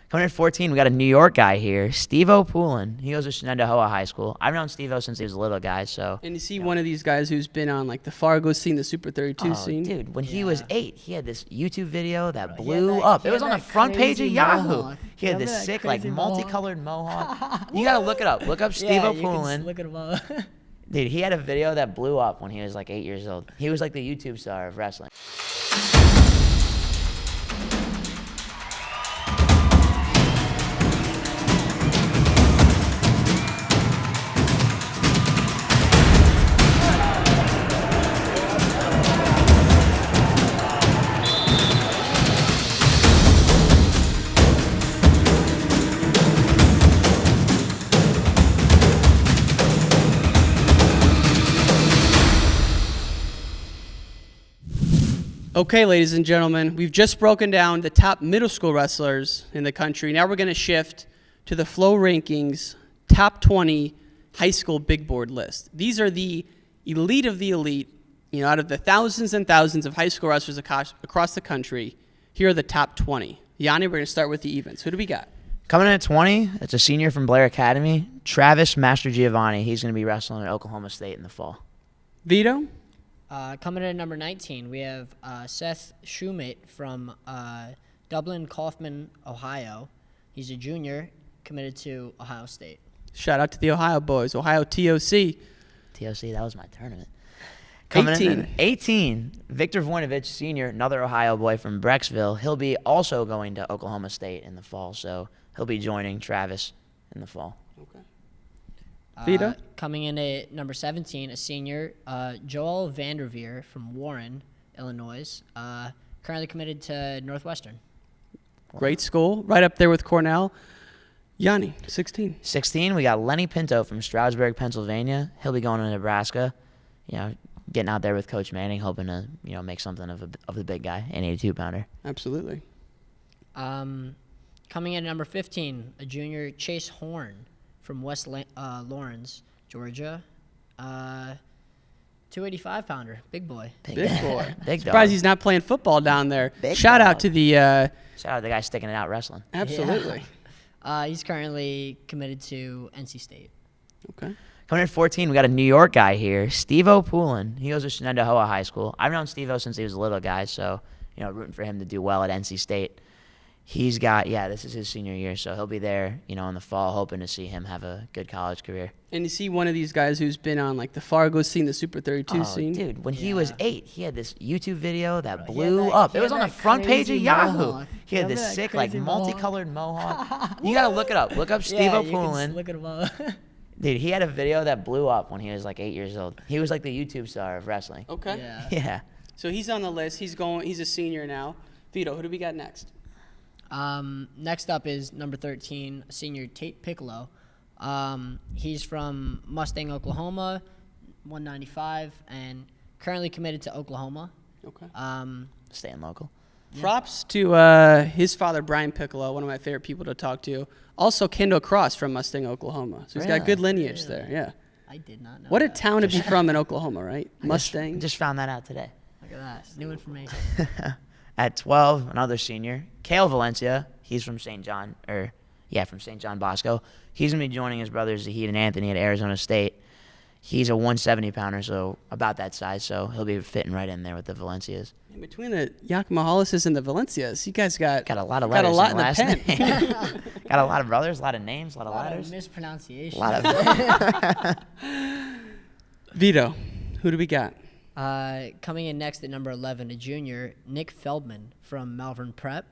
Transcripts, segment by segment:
Coming in 14, we got a New York guy here, Steve-O Poulin. He goes to Shenandoah High School. I've known Steve-O since he was a little guy, so. And you see one of these guys who's been on like the Fargo scene, the Super 32 scene. Dude, when he was 8, he had this YouTube video that blew up. It was on the front page of Yahoo. He had this sick, like, multicolored mohawk. You gotta look it up. Look up Steve-O Poulin. Look it up. Dude, he had a video that blew up when he was like 8 years old. He was like the YouTube star of wrestling. Okay, ladies and gentlemen, we've just broken down the top middle school wrestlers in the country. Now we're going to shift to the Flow Rankings top 20 high school big board list. These are the elite of the elite. You know, out of the thousands and thousands of high school wrestlers across the country, here are the top 20. Yianni, we're going to start with the events. Who do we got? Coming in at 20, it's a senior from Blair Academy, Travis Master Giovanni. He's going to be wrestling at Oklahoma State in the fall. Vito? Coming in at number 19, we have Seth Shoemate from Dublin Kaufman, Ohio. He's a junior committed to Ohio State. Shout out to the Ohio boys, Ohio TOC. TOC, that was my tournament. Coming 18. in at 18, Victor Voinovich, senior, another Ohio boy from Brecksville. He'll be also going to Oklahoma State in the fall, so he'll be joining Travis in the fall. Okay. Vito? Coming in at number 17, a senior, Joel Vanderveer from Warren, Illinois, currently committed to Northwestern. Great school, right up there with Cornell. Yianni, 16. 16, we got Lenny Pinto from Stroudsburg, Pennsylvania. He'll be going to Nebraska, getting out there with Coach Manning, hoping to, make something of the big guy, an 82-pounder. Absolutely. Coming in at number 15, a junior, Chase Horn from West Lawrence, Georgia. 285-pounder, big boy. Big boy. Big dog. Surprised he's not playing football down there. Big Shout dog. out to the... Shout out to the guy sticking it out wrestling. Absolutely. Yeah. He's currently committed to NC State. Okay. Coming in at 14, we got a New York guy here, Steve-O Poulin. He goes to Shenandoah High School. I've known Steve-O since he was a little guy, so, rooting for him to do well at NC State. He's got, this is his senior year, so he'll be there, in the fall, hoping to see him have a good college career. And you see one of these guys who's been on like the Fargo scene, the Super 32 scene. Dude, when he was 8, he had this YouTube video that blew up. It was on the front page of Yahoo. He had this sick, like, multicolored mohawk. You gotta look it up. Look up Steve-O Poulin. Look it up. Dude, he had a video that blew up when he was like 8 years old. He was like the YouTube star of wrestling. Okay. Yeah. So he's on the list. He's a senior now. Vito, who do we got next? Next up is number 13, senior Tate Piccolo. He's from Mustang, Oklahoma, 195, and currently committed to Oklahoma. Okay. Staying local. Props to his father, Brian Piccolo, one of my favorite people to talk to. Also, Kendall Cross from Mustang, Oklahoma. So he's got good lineage there. Yeah. I did not know What a that. town to be from in Oklahoma, right? Mustang. Just found that out today. Look at that. New information. At 12, another senior, Kale Valencia. He's from St. John Bosco. He's going to be joining his brothers, Zahid and Anthony, at Arizona State. He's a 170-pounder, so about that size, so he'll be fitting right in there with the Valencias. In between the Yakimahalis and the Valencias, you guys got a lot of got letters a lot in in the the last pen. name. Got a lot of brothers, a lot of names, a lot of letters. Mispronunciation. A lot of Vito, who do we got? Coming in next at number 11, a junior, Nick Feldman from Malvern Prep.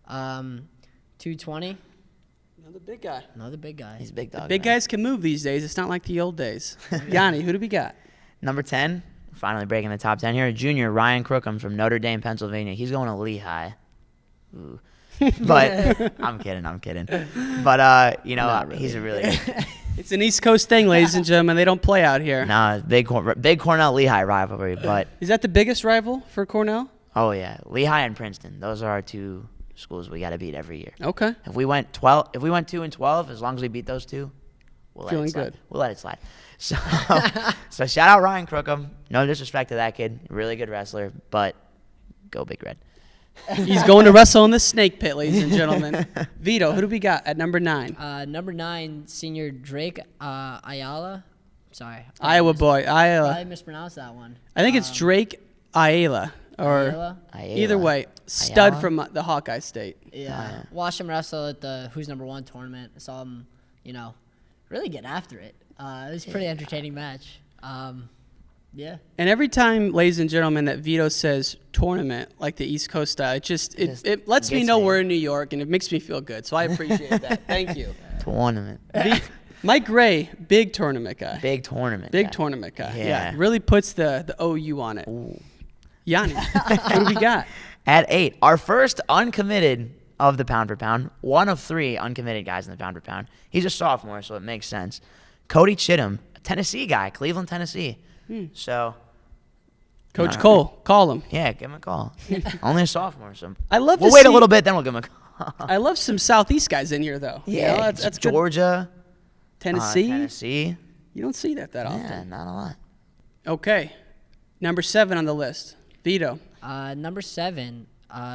220. Another big guy. Another big guy. He's a big dog. Big man. guys can move these days. It's not like the old days. Yianni, who do we got? Number 10, finally breaking the top 10 here, a junior, Ryan Crookham from Notre Dame, Pennsylvania. He's going to Lehigh. Ooh. But I'm kidding. But, really. He's a really good. It's an East Coast thing, ladies and gentlemen. They don't play out here. No, big Cornell-Lehigh rivalry. But Is that the biggest rival for Cornell? oh, yeah, Lehigh and Princeton. Those are our two schools we got to beat every year. Okay. If we went 2-12, as long as we beat those two, we'll let Feeling it slide. good. We'll let it slide. So, so shout out Ryan Crookham. No disrespect to that kid. Really good wrestler, but go Big Red. He's going to wrestle in the snake pit, ladies and gentlemen. Vito, who do we got at number 9? Number 9, senior Drake Ayala. Sorry. Iowa boy. I mispronounced that one. I think it's Drake Ayala. Or Ayala? either way, stud Ayala? from the Hawkeye State. Yeah. Watched him wrestle at the Who's Number 1 tournament. I saw him, really get after it. It was a pretty entertaining match. Yeah. And every time, ladies and gentlemen, that Vito says tournament, like the East Coast style, it lets me gets know me. we're in New York, and it makes me feel good. So I appreciate that. Thank you. Tournament. Mike Gray, big tournament guy. Big tournament. Big guy. tournament guy. Yeah. Yeah. Really puts the OU on it. Ooh. Yanni, what do we got? At 8, our first uncommitted of the pound for pound, one of 3 uncommitted guys in the pound for pound. He's a sophomore, so it makes sense. Cody Chittum, a Tennessee guy, Cleveland, Tennessee. So, Coach Cole, call him. yeah, give him a call. Only a sophomore, so I love we'll to wait see- a little bit, then we'll give him a call. I love some Southeast guys in here, though. You know, that's good. Georgia, Tennessee. Tennessee. You don't see that Yeah, often. not a lot. Okay. Number 7 on the list. Vito. Number 7,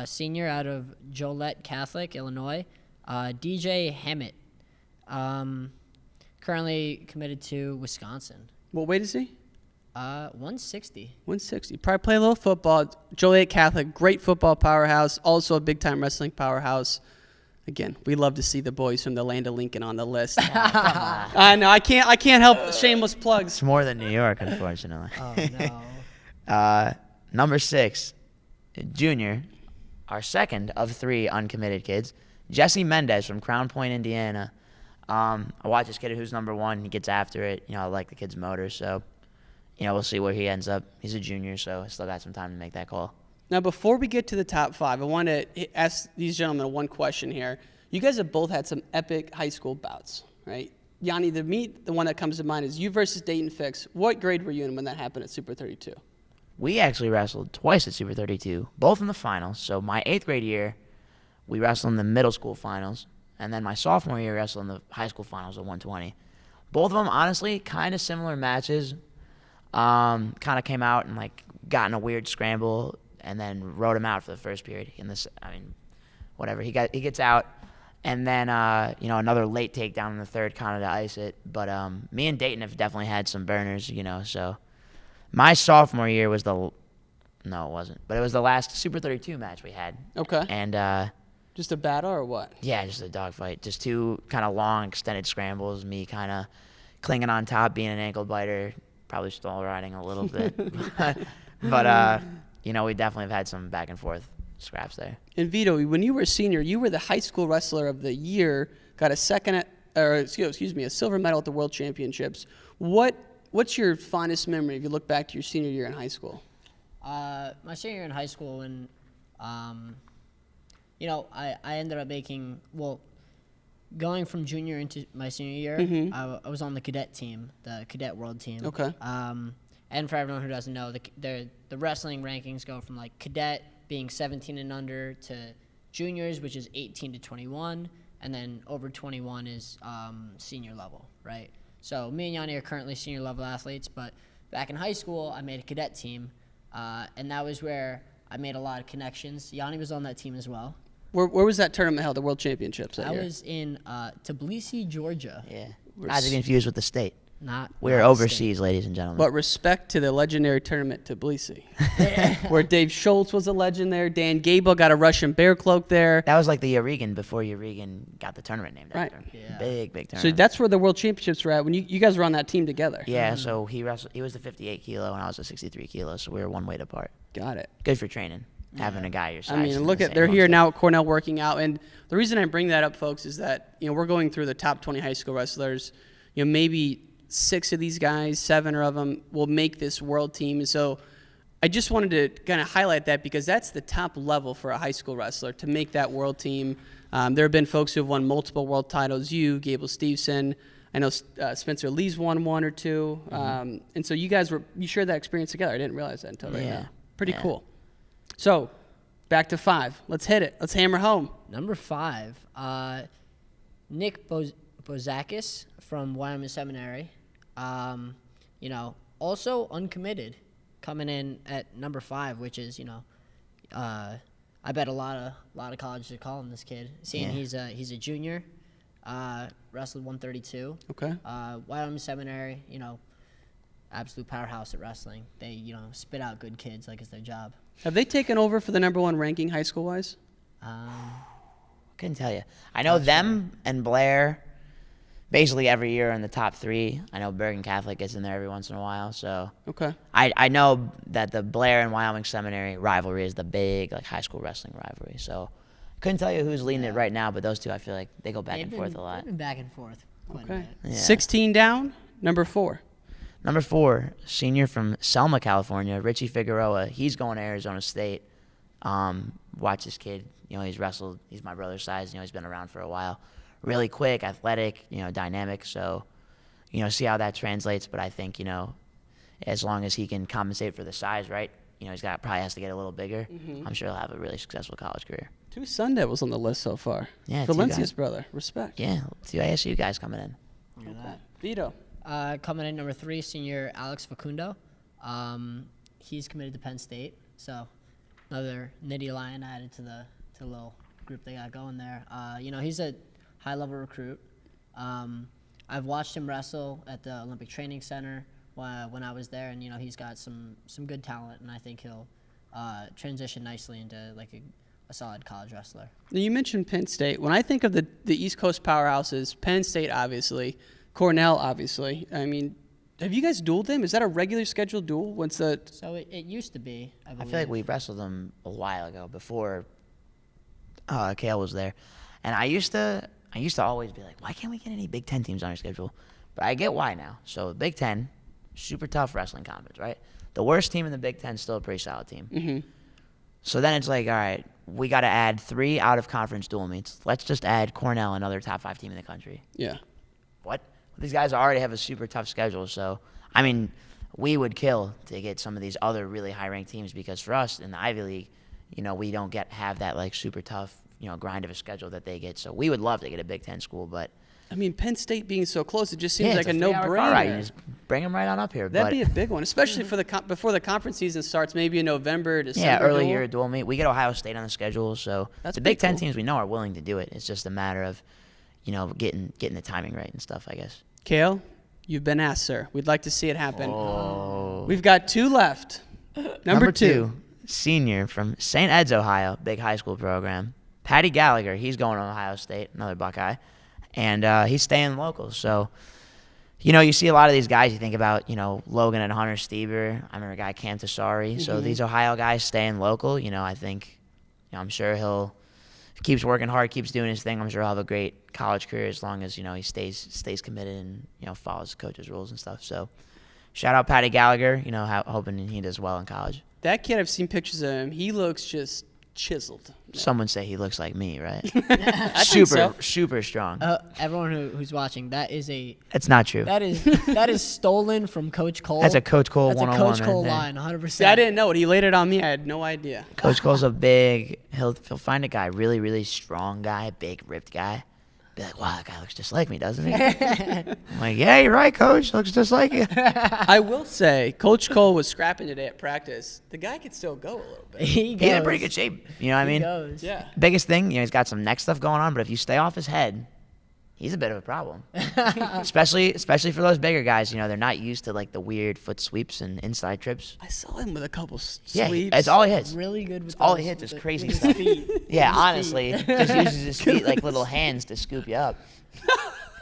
senior out of Joliet Catholic, Illinois, DJ Hammett. Currently committed to Wisconsin. What weight is he? 160. 160. Probably play a little football. Joliet Catholic, great football powerhouse. Also a big-time wrestling powerhouse. Again, we love to see the boys from the land of Lincoln on the list. I know. I can't help shameless plugs. It's more than New York, unfortunately. Oh, no. Number 6, junior, our second of 3 uncommitted kids, Jesse Mendez from Crown Point, Indiana. I watch this kid who's number 1. He gets after it. I like the kid's motor, so we'll see where he ends up. He's a junior, so I still got some time to make that call. Now, before we get to the top 5, I want to ask these gentlemen one question here. You guys have both had some epic high school bouts, right? Yanni, the one that comes to mind is you versus Dayton Fix. What grade were you in when that happened at Super 32? We actually wrestled twice at Super 32, both in the finals. So my 8th grade year, we wrestled in the middle school finals. And then my sophomore year, wrestled in the high school finals at 120. Both of them, honestly, kind of similar matches. Kind of came out and, got in a weird scramble and then rode him out for the first period. Whatever. He gets out. And then, another late takedown in the third kind of to ice it. But me and Dayton have definitely had some burners, so... My sophomore year was no, it wasn't. But it was the last Super 32 match we had. Okay. And, Just a battle or what? yeah, just a dogfight. Just 2 kind of long, extended scrambles. Me kind of clinging on top, being an ankle biter. Probably stall riding a little bit. but we definitely have had some back and forth scraps there. And Vito, when you were a senior, you were the high school wrestler of the year, got a silver medal at the World Championships. What's your fondest memory if you look back to your senior year in high school? My senior year in high school, when, I ended up going from junior into my senior year, I was on the cadet team, the cadet world team. Okay. And for everyone who doesn't know, the wrestling rankings go from cadet being 17 and under to juniors, which is 18 to 21, and then over 21 is senior level, right? So me and Yianni are currently senior level athletes, but back in high school, I made a cadet team, and that was where I made a lot of connections. Yianni was on that team as well. Where was that tournament held, the World Championships that I year? was in Tbilisi, Georgia. Yeah. Not to be confused with the state. Not We're not overseas, ladies and gentlemen. But respect to the legendary tournament Tbilisi, where Dave Schultz was a legend there. Dan Gable got a Russian bear cloak there. That was like the Yarrigan before Yarrigan got the tournament named Right. after him. Yeah. Big So tournament. that's where the World Championships were at when you guys were on that team together. Yeah, so he was the 58 kilo and I was the 63 kilo, so we were one weight apart. Got it. Good for training, having a guy your size. I mean, in look the at same they're here homestead. now at Cornell working out, and the reason I bring that up, folks, is that we're going through the top 20 high school wrestlers. Maybe 6 of these guys, 7 of them will make this world team, and so I just wanted to kind of highlight that because that's the top level for a high school wrestler to make that world team. There have been folks who have won multiple world titles. You, Gable Stevenson. I know Spencer Lee's won 1 or 2, and so you guys you shared that experience together. I didn't realize that until right Yeah. now. Pretty Yeah. cool. So, back to 5. Let's hit it. Let's hammer home. Number 5, Nick Bozakis from Wyoming Seminary. Also uncommitted, coming in at number 5, which is, I bet a lot of colleges are calling this kid. Seeing Yeah. he's a junior, wrestled 132. Okay. Wyoming Seminary, absolute powerhouse at wrestling. They spit out good kids like it's their job. Have they taken over for the #1 ranking high school wise? Couldn't tell you. I know them and Blair basically every year in the top 3. I know Bergen Catholic gets in there every once in a while. So Okay. I know that the Blair and Wyoming Seminary rivalry is the big high school wrestling rivalry. So couldn't tell you who's leading it right now, but those two I feel like they go back and forth a lot. They've been back and forth quite a Okay. bit. Yeah. 16 down, number 4. Number 4, senior from Selma, California, Richie Figueroa. He's going to Arizona State. Watch this kid. He's wrestled. He's my brother's size. He's been around for a while. Really quick, athletic, dynamic. So, see how that translates. But I think, as long as he can compensate for the size, right? He's probably has to get a little bigger. I'm sure he'll have a really successful college career. 2 Sun Devils on the list so far. Yeah, 2 Valencia's guys. brother. Respect. Yeah, 2 ASU guys coming in. Look at that. Vito. Coming in number 3, senior Alex Facundo. He's committed to Penn State, so another nitty lion added to the little group they got going there. He's a high-level recruit. I've watched him wrestle at the Olympic Training Center when I was there, and he's got some good talent, and I think he'll transition nicely into a solid college wrestler. Now, you mentioned Penn State. When I think of the East Coast powerhouses, Penn State obviously, Cornell obviously. I mean, have you guys dueled them? Is that a regular scheduled duel? So it used to be, I I believe. feel like we wrestled them a while ago before Kale was there. And I used to always be like, why can't we get any Big Ten teams on our schedule? But I get why now. So Big Ten, super tough wrestling conference, right? The worst team in the Big Ten is still a pretty solid team. Mm-hmm. So then it's like, all right, we got to add 3 out-of-conference dual meets. Let's just add Cornell, another top 5 team in the country. Yeah. What? These guys already have a super tough schedule. So, I mean, we would kill to get some of these other really high-ranked teams because for us in the Ivy League, we don't have that super tough, grind of a schedule that they get. So we would love to get a Big Ten school, but I mean, Penn State being so close, it just seems like it's a 3-hour car no-brainer. ride. You just bring them right on up here. That'd but be a big one, especially for before the conference season starts, maybe in November, December. yeah, early duel. year dual meet. We get Ohio State on the schedule, so That's the Big pretty Ten cool. teams we know are willing to do it. It's just a matter of, getting the timing right and stuff, I guess. Kale, you've been asked, sir. We'd like to see it happen. Oh. We've got 2 left. Number 2. Senior from St. Ed's, Ohio, big high school program. Patty Gallagher, he's going to Ohio State, another Buckeye, and he's staying local. So, you see a lot of these guys. You think about, Logan and Hunter Stieber. I remember a guy, Cam Tassari. So these Ohio guys staying local. I think, I'm sure if he keeps working hard, keeps doing his thing, I'm sure he'll have a great college career as long as, he stays committed and, follows the coach's rules and stuff. So, shout out Patty Gallagher, hoping he does well in college. That kid, I've seen pictures of him. He looks just chiseled. Someone say he looks like me, right? I think so. Super strong. Everyone who's watching, It's not true. that is stolen from Coach Cole. That's a Coach Cole That's a 101 Coach Cole right there. line, 100%. See, I didn't know it. He laid it on me. I had no idea. Coach Cole's he'll find a guy, really, really strong guy, big, ripped guy. Be like, wow, that guy looks just like me, doesn't he? I'm like, yeah, you're right, Coach. Looks just like you. I will say, Coach Cole was scrapping today at practice. The guy could still go a little bit. He He's in goes. pretty good shape. You know what I He mean? goes. Yeah. Biggest thing, he's got some neck stuff going on, but if you stay off his head, he's a bit of a problem. especially for those bigger guys. They're not used to the weird foot sweeps and inside trips. I saw him with a couple Yeah, sweeps. that's all he hits. Really good with all those- he hits is with crazy his stuff. feet. Yeah, honestly, just uses his feet like little hands to scoop you up.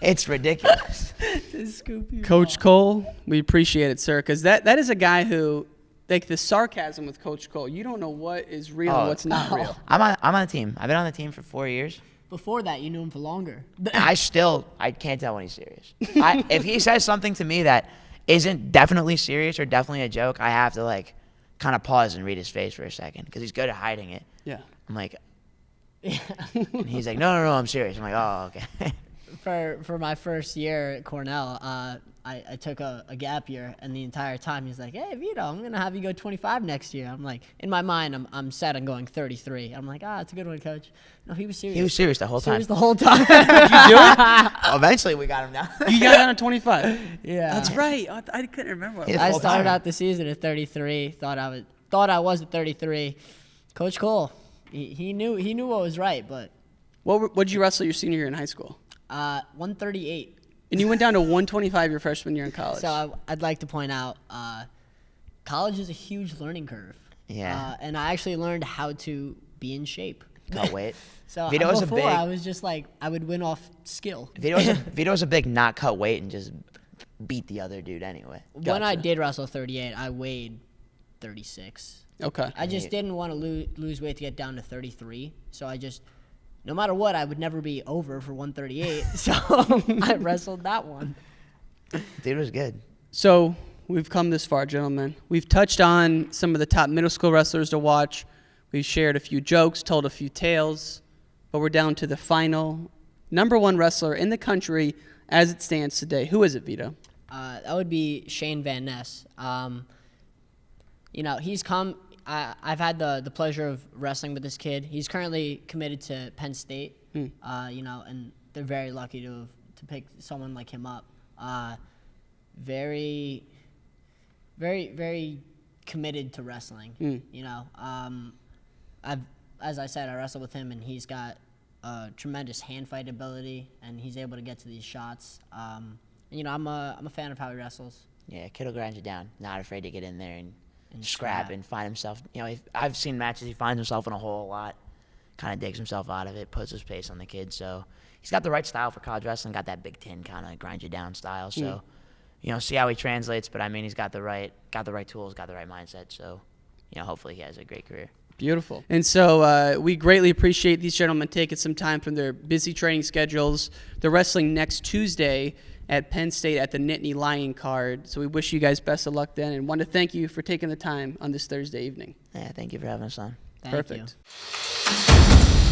It's ridiculous. To scoop you Coach up. Cole, we appreciate it, sir, because that is a guy who, the sarcasm with Coach Cole, you don't know what is real and what's not real. I'm on the team. I've been on the team for 4 years. Before that, you knew him for longer. I can't tell when he's serious. If he says something to me that isn't definitely serious or definitely a joke, I have to kind of pause and read his face for a second because he's good at hiding it. Yeah. I'm like, and he's like, no, I'm serious. I'm like, oh, okay. For my first year at Cornell, I took a gap year, and the entire time he's like, "Hey Vito, I'm gonna have you go 25 next year." I'm like, in my mind, I'm set on going 33. I'm like, it's a good one, Coach. No, he was serious. He was serious the whole time. Serious the whole time. You do it? Eventually, we got him down. You got down to 25. Yeah, That's right. I couldn't remember. Yeah. I full started time. out the season at 33. Thought I was at 33. Coach Cole He knew what was right, but What did you wrestle your senior year in high school? 138. And you went down to 125 your freshman year in college. So I'd like to point out, college is a huge learning curve. Yeah. And I actually learned how to be in shape. Cut weight. So Vito was a before, big- I was just like, I would win off skill. Vito's a big not cut weight and just beat the other dude anyway. When I Gotcha. did wrestle 38, I weighed 36. Okay. I just didn't want to lose weight to get down to 33. So I just, no matter what, I would never be over for 138. So I wrestled that one. Dude was good. So we've come this far, gentlemen. We've touched on some of the top middle school wrestlers to watch. We've shared a few jokes, told a few tales, but we're down to the final #1 wrestler in the country as it stands today. Who is it, Vito? That would be Shane Van Ness. He's come. I've had the pleasure of wrestling with this kid. He's currently committed to Penn State. And they're very lucky to pick someone like him up. Very, very, very committed to wrestling. As I said, I wrestled with him, and he's got tremendous hand fight ability, and he's able to get to these shots. I'm a fan of how he wrestles. Yeah, kid will grind you down. Not afraid to get in there and scrap and find himself. I've seen matches. He finds himself in a hole a lot. Kind of digs himself out of it, puts his pace on the kid. So he's got the right style for college wrestling. Got that Big Ten kind of grind you down style. So see how he translates. But I mean, he's got the right tools, got the right mindset. So hopefully he has a great career. Beautiful. And so we greatly appreciate these gentlemen taking some time from their busy training schedules. They're wrestling next Tuesday at Penn State at the Nittany Lion card. So we wish you guys best of luck then, and want to thank you for taking the time on this Thursday evening. Yeah, thank you for having us on. Thank Perfect. you.